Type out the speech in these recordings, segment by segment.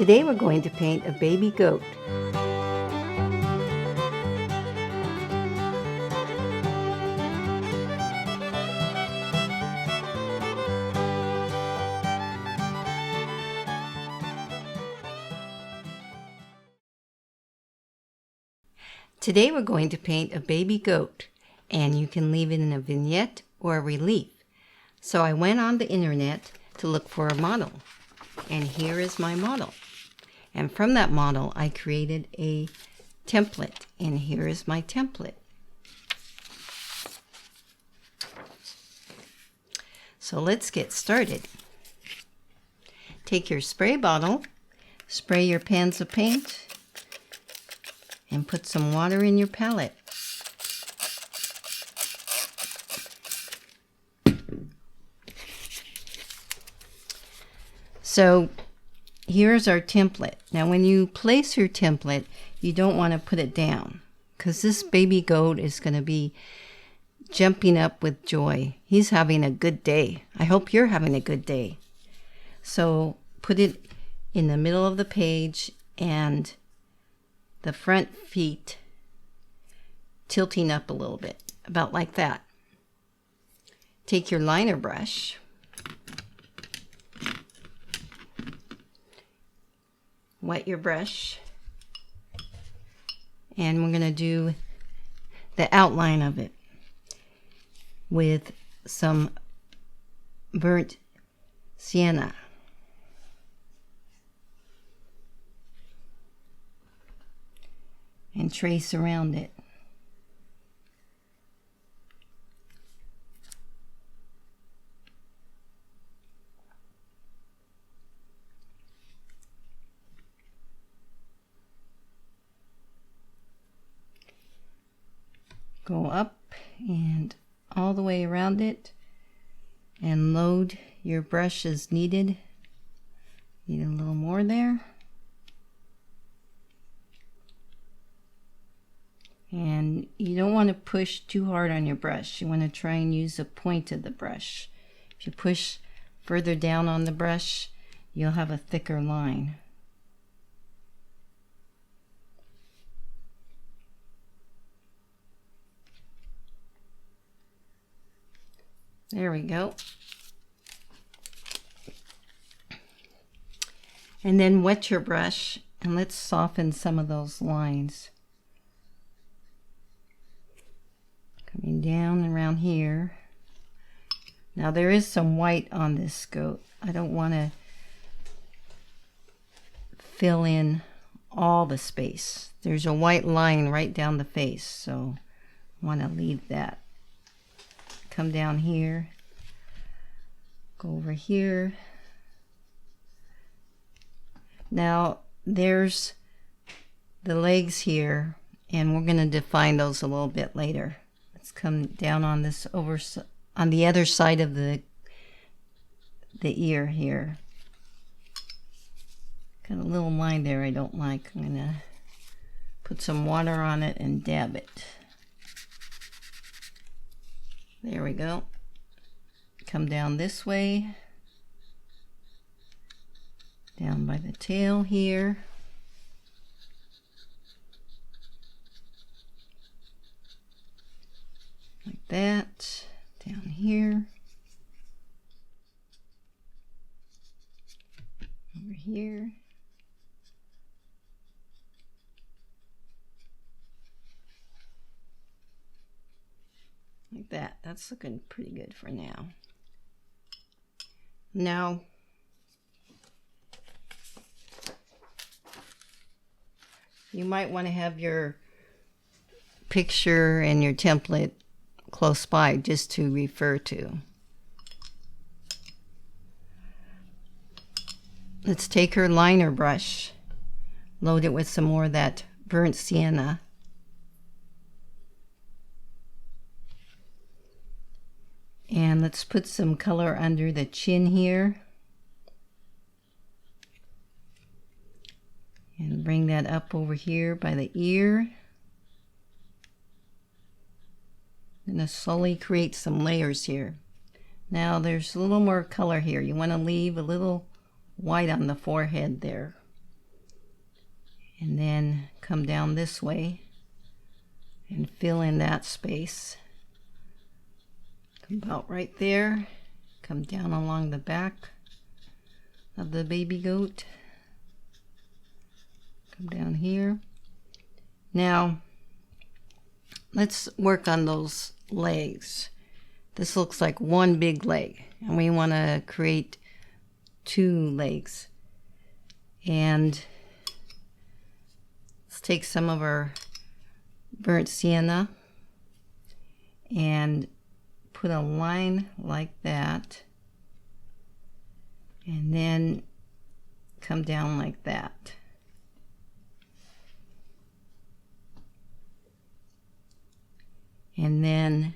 Today we're going to paint a baby goat. Today we're going to paint a baby goat, and you can leave it in a vignette or a relief. So I went on the internet to look for a model, and here is my model. And from that model I created a template, and here is my template. So let's get started. Take your spray bottle, spray your pans of paint, and put some water in your palette. So here's our template. Now when you place your template, you don't want to put it down, because this baby goat is going to be jumping up with joy. He's having a good day. I hope you're having a good day. So put it in the middle of the page and the front feet tilting up a little bit, about like that. Take your liner brush, wet your brush, and we're going to do the outline of it with some burnt sienna. And trace around it. Go up and all the way around it and load your brush as needed. Need a little more there. And you don't want to push too hard on your brush. You want to try and use the point of the brush. If you push further down on the brush, you'll have a thicker line. There we go. And then wet your brush and let's soften some of those lines. Coming down around here. Now there is some white on this goat. I don't want to fill in all the space. There's a white line right down the face, so I want to leave that. Come down here. Go over here. Now there's the legs here, and we're going to define those a little bit later. Let's come down on this on the other side of the ear here. Got a little line there I don't like. I'm gonna put some water on it and dab it. There we go. Come down this way. Down by the tail here. Like that, down here, over here, like that. That's looking pretty good for now. Now, you might want to have your picture and your template close by just to refer to. Let's take her liner brush, load it with some more of that burnt sienna, and let's put some color under the chin here and bring that up over here by the ear. I'm going to slowly create some layers here. Now there's a little more color here. You want to leave a little white on the forehead there. and then come down this way and fill in that space. Come about right there, come down along the back of the baby goat, come down here. Now let's work on those legs. This looks like one big leg, and we want to create 2 legs. And let's take some of our burnt sienna and put a line like that, and then come down like that. And then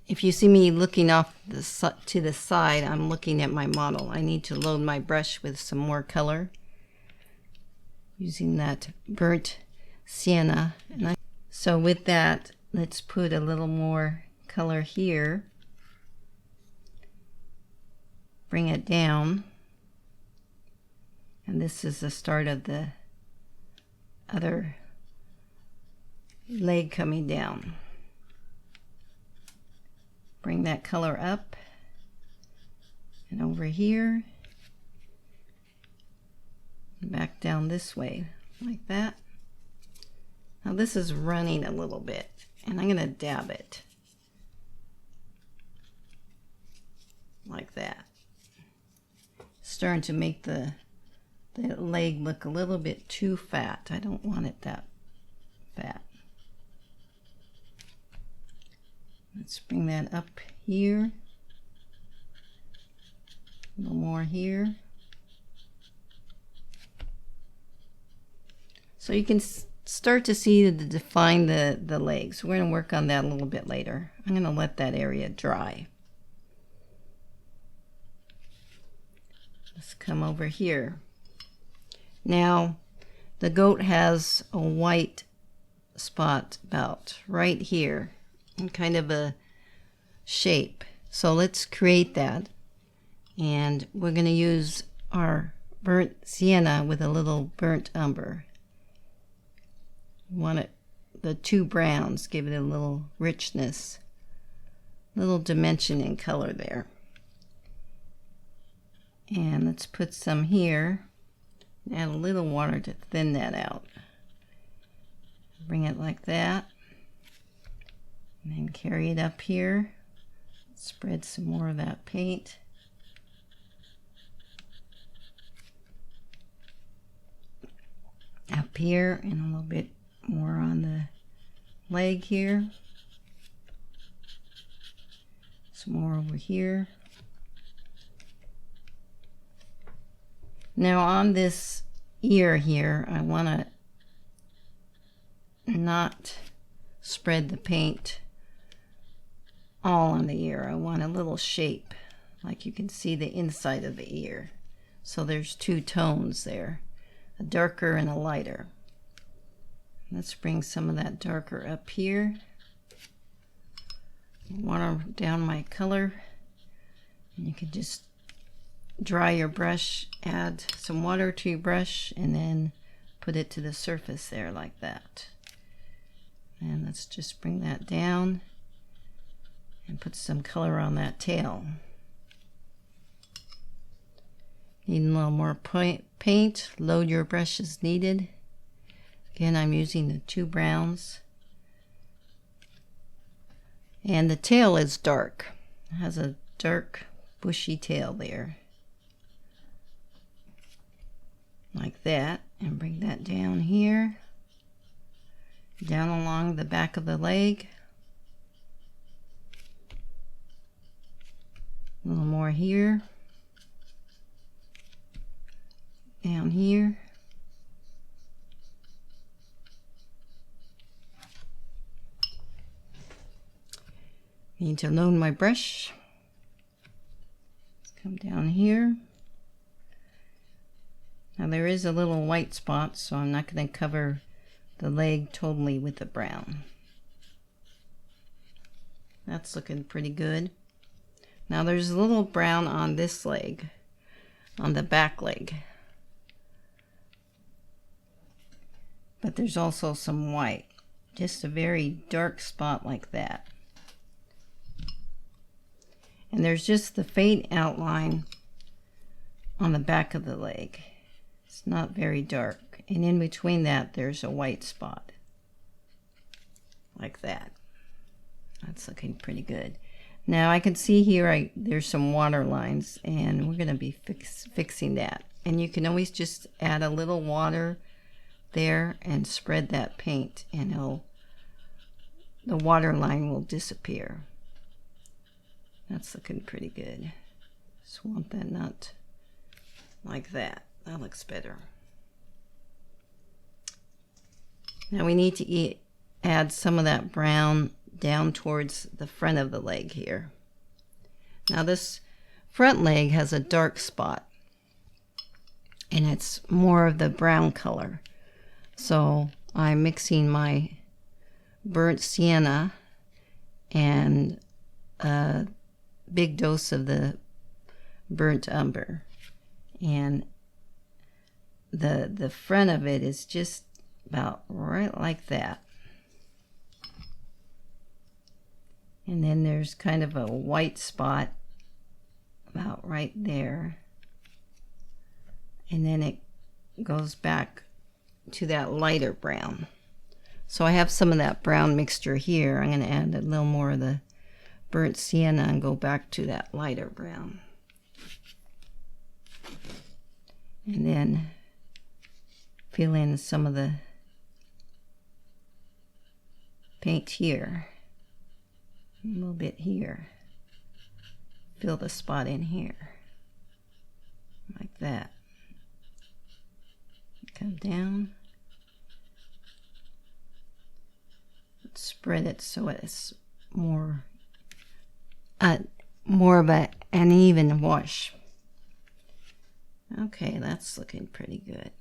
if you see me looking off to the side, I'm looking at my model. I need to load my brush with some more color using that burnt sienna. So with that, let's put a little more color here. Bring it down. And this is the start of the other leg coming down. Bring that color up and over here, and back down this way like that. Now this is running a little bit, and I'm going to dab it like that. Starting to make the leg look a little bit too fat. I don't want it that fat. Let's bring that up here, a little more here. So you can start to see to define the legs. We're going to work on that a little bit later. I'm going to let that area dry. Let's come over here. Now the goat has a white spot about right here, in kind of a shape. So let's create that, and we're going to use our burnt sienna with a little burnt umber. Want it, the 2 browns, give it a little richness, little dimension in color there. And let's put some here, add a little water to thin that out. Bring it like that. And then carry it up here. Spread some more of that paint. Up here, and a little bit more on the leg here. Some more over here. Now on this ear here, I want to not spread the paint all on the ear. I want a little shape, like you can see the inside of the ear. So there's 2 tones there, a darker and a lighter. Let's bring some of that darker up here. Water down my color, and you can just dry your brush, add some water to your brush, and then put it to the surface there like that. And let's just bring that down and put some color on that tail. Need a little more paint. Load your brush as needed. Again, I'm using the 2 browns. And the tail is dark. It has a dark, bushy tail there. Like that. And bring that down here. Down along the back of the leg. A little more here. Down here. Need to load my brush. Let's come down here. Now there is a little white spot, so I'm not going to cover the leg totally with the brown. That's looking pretty good. Now there's a little brown on this leg, on the back leg. but there's also some white. Just a very dark spot like that. And there's just the faint outline on the back of the leg. It's not very dark. And in between that, there's a white spot. Like that. That's looking pretty good. Now I can see here there's some water lines, and we're going to be fixing that. And you can always just add a little water there and spread that paint, and the water line will disappear. That's looking pretty good. Swamp that nut like that. That looks better. Now we need to add some of that brown down towards the front of the leg here. Now this front leg has a dark spot, and it's more of the brown color. So I'm mixing my burnt sienna and a big dose of the burnt umber, and the front of it is just about right like that. And then there's kind of a white spot about right there, and then it goes back to that lighter brown. So I have some of that brown mixture here. I'm going to add a little more of the burnt sienna and go back to that lighter brown. And then fill in some of the paint here. A little bit here. Fill the spot in here. Like that. Come down. Spread it so it's more of an even wash. Okay, that's looking pretty good.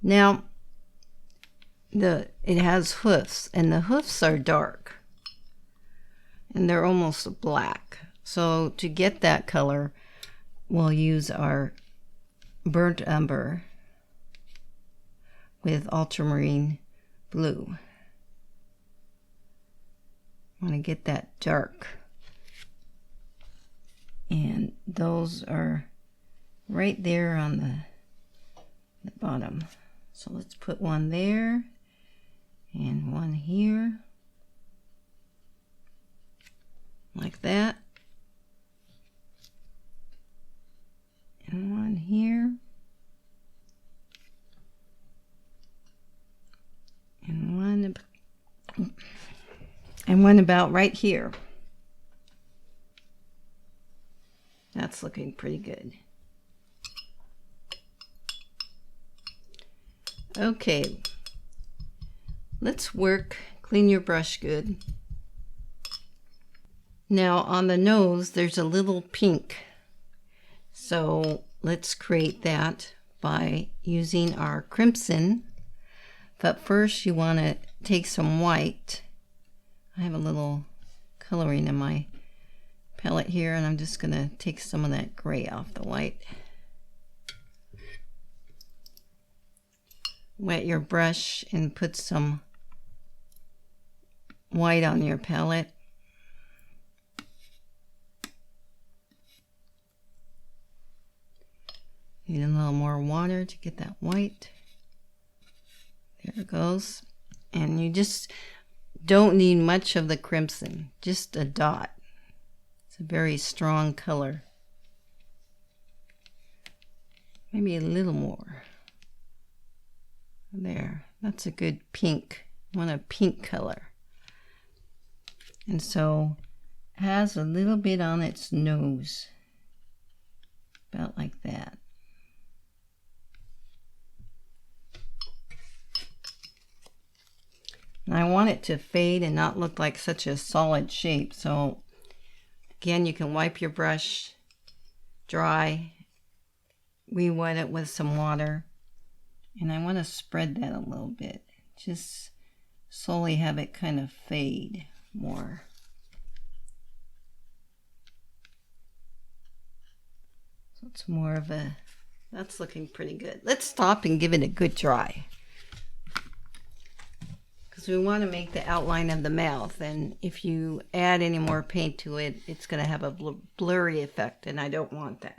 Now it has hoofs, and the hoofs are dark, and they're almost black. So to get that color, we'll use our burnt umber with ultramarine blue. I want to get that dark, and those are right there on the bottom. So let's put one there and one here, like that, and one here, and one about right here. That's looking pretty good. Okay, let's work. Clean your brush good. Now on the nose there's a little pink, so let's create that by using our crimson. But first you want to take some white. I have a little coloring in my palette here, and I'm just going to take some of that gray off the white. Wet your brush and put some white on your palette. Need a little more water to get that white. There it goes. And you just don't need much of the crimson, just a dot. It's a very strong color. Maybe a little more. There, that's a good pink. I want a pink color. And so it has a little bit on its nose, about like that. And I want it to fade and not look like such a solid shape. So again, you can wipe your brush dry, re-wet it with some water, and I want to spread that a little bit. Just slowly have it kind of fade more. So it's more of a, that's looking pretty good. Let's stop and give it a good dry. because we want to make the outline of the mouth, and if you add any more paint to it, it's going to have a blurry effect, and I don't want that.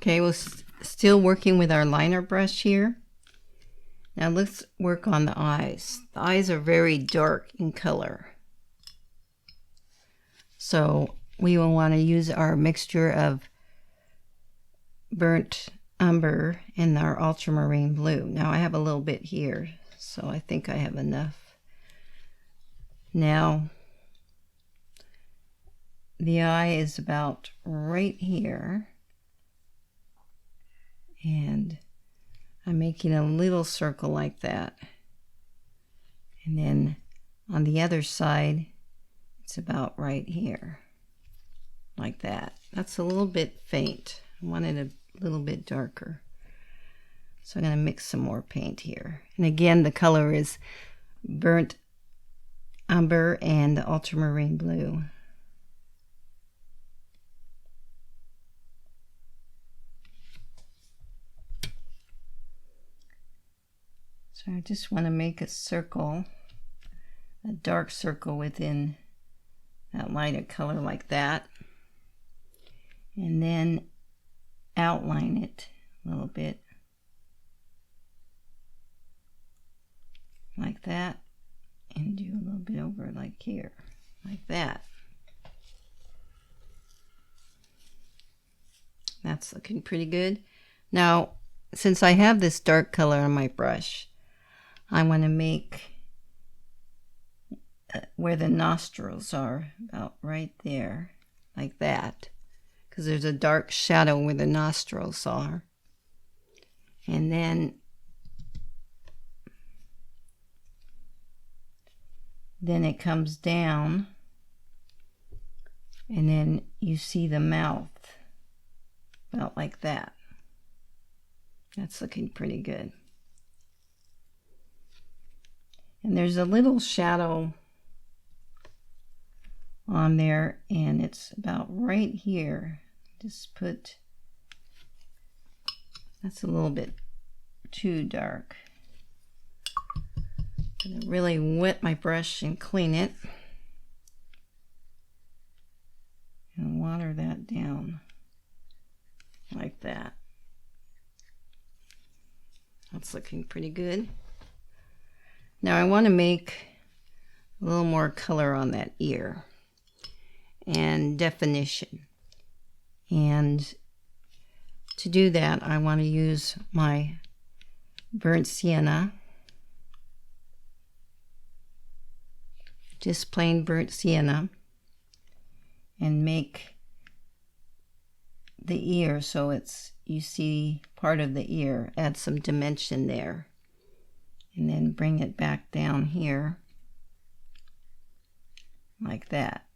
Okay, we're still working with our liner brush here. Now let's work on the eyes. The eyes are very dark in color. So we will want to use our mixture of burnt umber and our ultramarine blue. Now I have a little bit here, so I think I have enough. Now the eye is about right here. And I'm making a little circle like that. And then on the other side, it's about right here, like that. That's a little bit faint. I want it a little bit darker. So I'm going to mix some more paint here. And again, the color is burnt umber and ultramarine blue. So I just want to make a circle, a dark circle within that lighter color like that. And then outline it a little bit like that, and do a little bit over like here, like that. That's looking pretty good. Now, since I have this dark color on my brush, I want to make where the nostrils are, about right there, like that, because there's a dark shadow where the nostrils are. And then it comes down, and then you see the mouth, about like that. That's looking pretty good. And there's a little shadow on there, and it's about right here. Just put, that's a little bit too dark. I'm gonna really wet my brush and clean it. And water that down like that. That's looking pretty good. Now I want to make a little more color on that ear and definition. And to do that, I want to use my burnt sienna, just plain burnt sienna, and make the ear so it's, you see part of the ear, add some dimension there. And then bring it back down here like that.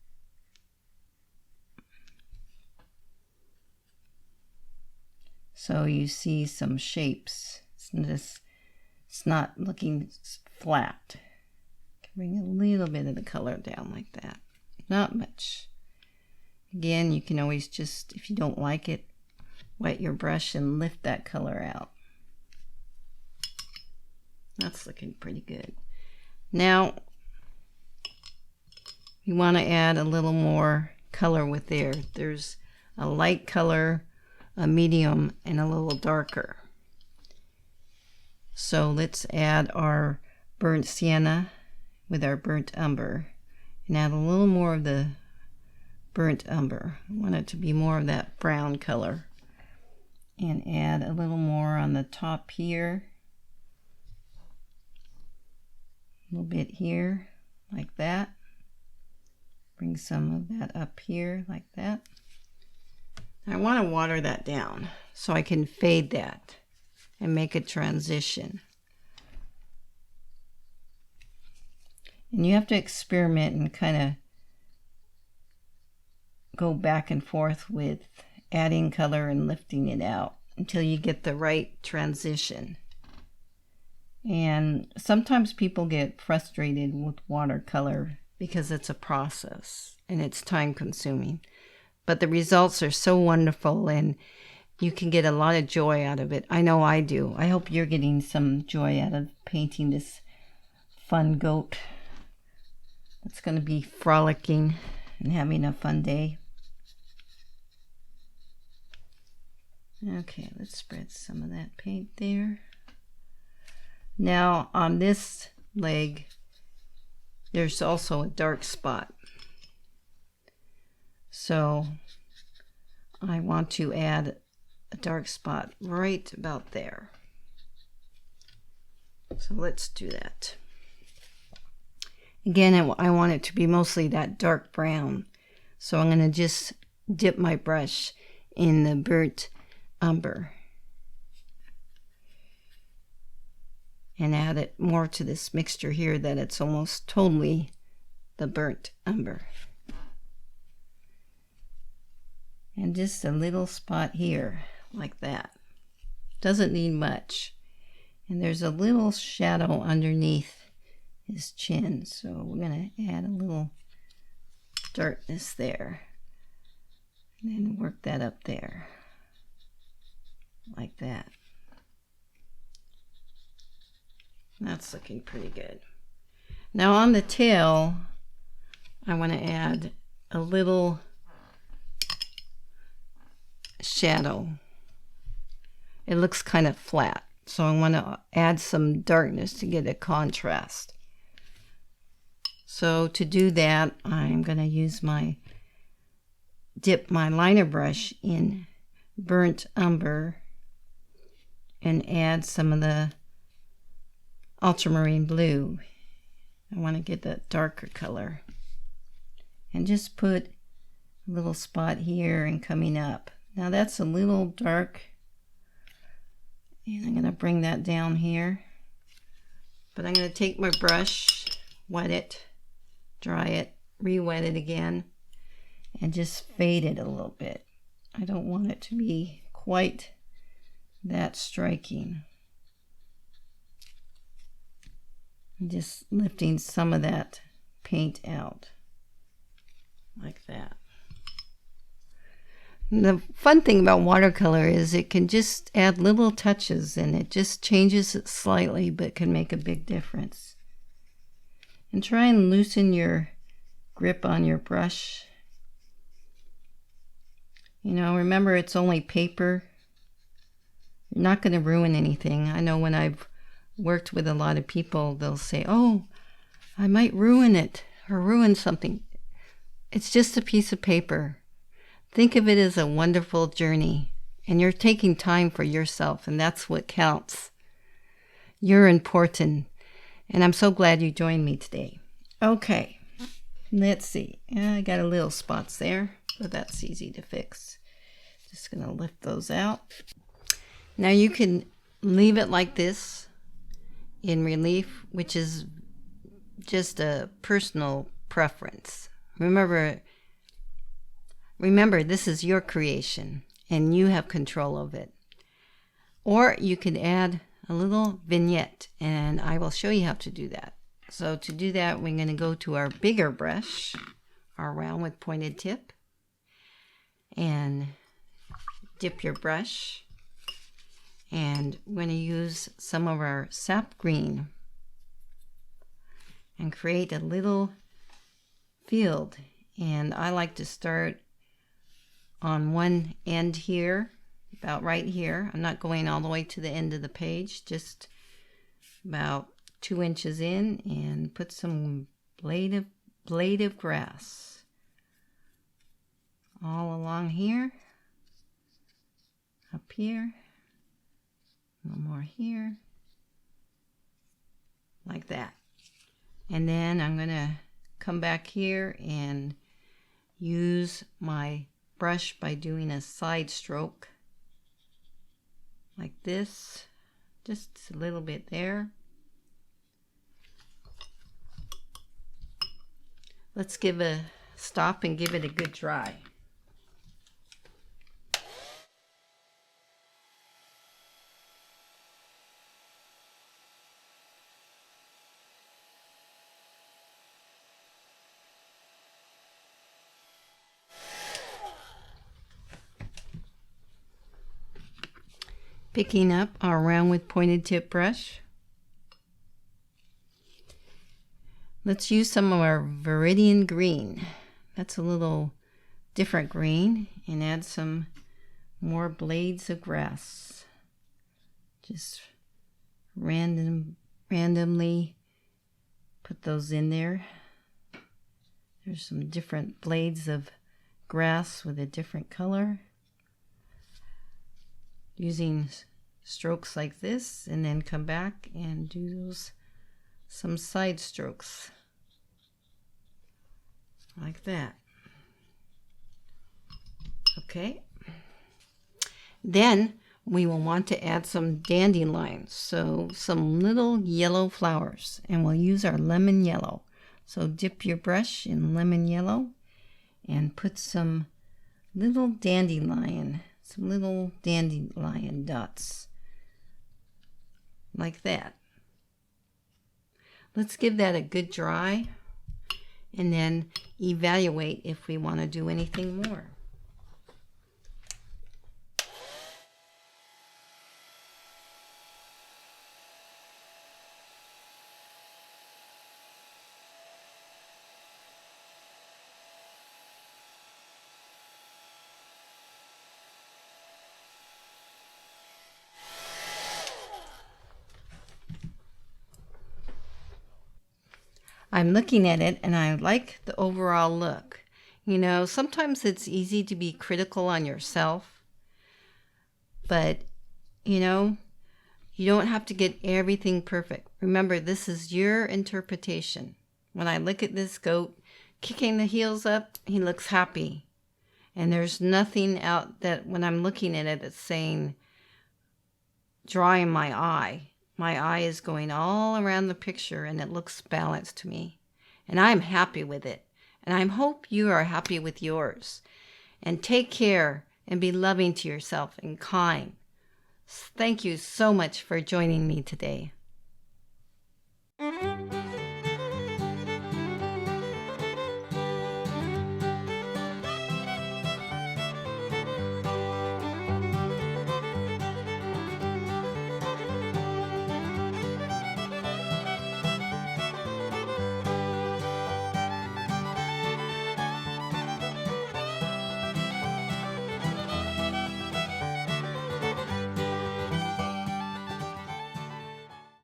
So you see some shapes. It's not looking flat. Bring a little bit of the color down like that. Not much. Again, you can always just, if you don't like it, wet your brush and lift that color out. That's looking pretty good. Now, you want to add a little more color with there. There's a light color, a medium, and a little darker. So let's add our burnt sienna with our burnt umber and add a little more of the burnt umber. I want it to be more of that brown color. And add a little more on the top here. A little bit here, like that. Bring some of that up here like that. I want to water that down so I can fade that and make a transition. And you have to experiment and kind of go back and forth with adding color and lifting it out until you get the right transition. And sometimes people get frustrated with watercolor because it's a process and it's time consuming. But the results are so wonderful and you can get a lot of joy out of it. I know I do. I hope you're getting some joy out of painting this fun goat. It's going to be frolicking and having a fun day. Okay, let's spread some of that paint there. Now on this leg, there's also a dark spot. So I want to add a dark spot right about there. So let's do that. Again, I want it to be mostly that dark brown. So I'm going to just dip my brush in the burnt umber and add it more to this mixture here that it's almost totally the burnt umber. And just a little spot here like that. Doesn't need much. And there's a little shadow underneath his chin, so we're going to add a little darkness there and then work that up there like that. That's looking pretty good. Now on the tail, I want to add a little shadow. It looks kind of flat, so I want to add some darkness to get a contrast. So to do that, I'm going to dip my liner brush in burnt umber and add some of the ultramarine blue. I want to get that darker color. And just put a little spot here and coming up. Now that's a little dark. And I'm going to bring that down here. But I'm going to take my brush, wet it, dry it, re-wet it again, and just fade it a little bit. I don't want it to be quite that striking. I'm just lifting some of that paint out like that. And the fun thing about watercolor is it can just add little touches and it just changes it slightly but can make a big difference. And try and loosen your grip on your brush. You know, remember it's only paper. You're not going to ruin anything. I know when I've worked with a lot of people, they'll say, oh, I might ruin it or ruin something. It's just a piece of paper. Think of it as a wonderful journey, and you're taking time for yourself, and that's what counts. You're important, and I'm so glad you joined me today. Okay, let's see. I got a little spots there, but that's easy to fix. Just going to lift those out. Now you can leave it like this in relief, which is just a personal preference. Remember, this is your creation and you have control of it. Or you can add a little vignette, and I will show you how to do that. So to do that, we're going to go to our bigger brush, our round with pointed tip, and dip your brush. And we're going to use some of our sap green and create a little field. And I like to start on one end here, about right here. I'm not going all the way to the end of the page, just about 2 inches in, and put some blade of grass all along here, up here, a little more here, like that. And then I'm going to come back here and use my brush by doing a side stroke like this, just a little bit there. Let's give a stop and give it a good dry. Picking up our round with pointed tip brush. Let's use some of our Viridian green. That's a little different green, and add some more blades of grass. Just randomly put those in there. There's some different blades of grass with a different color. Using strokes like this, and then come back and do some side strokes like that. Okay, then we will want to add some dandelions, so some little yellow flowers, and we'll use our lemon yellow. So dip your brush in lemon yellow and put some little dandelion dots like that. Let's give that a good dry and then evaluate if we want to do anything more. I'm looking at it and I like the overall look. You know, sometimes it's easy to be critical on yourself, but you know, you don't have to get everything perfect. Remember, this is your interpretation. When I look at this goat kicking the heels up, he looks happy. And there's nothing out that when I'm looking at it, it's saying, drawing my eye. My eye is going all around the picture and it looks balanced to me. And I'm happy with it. And I hope you are happy with yours. And take care and be loving to yourself and kind. Thank you so much for joining me today.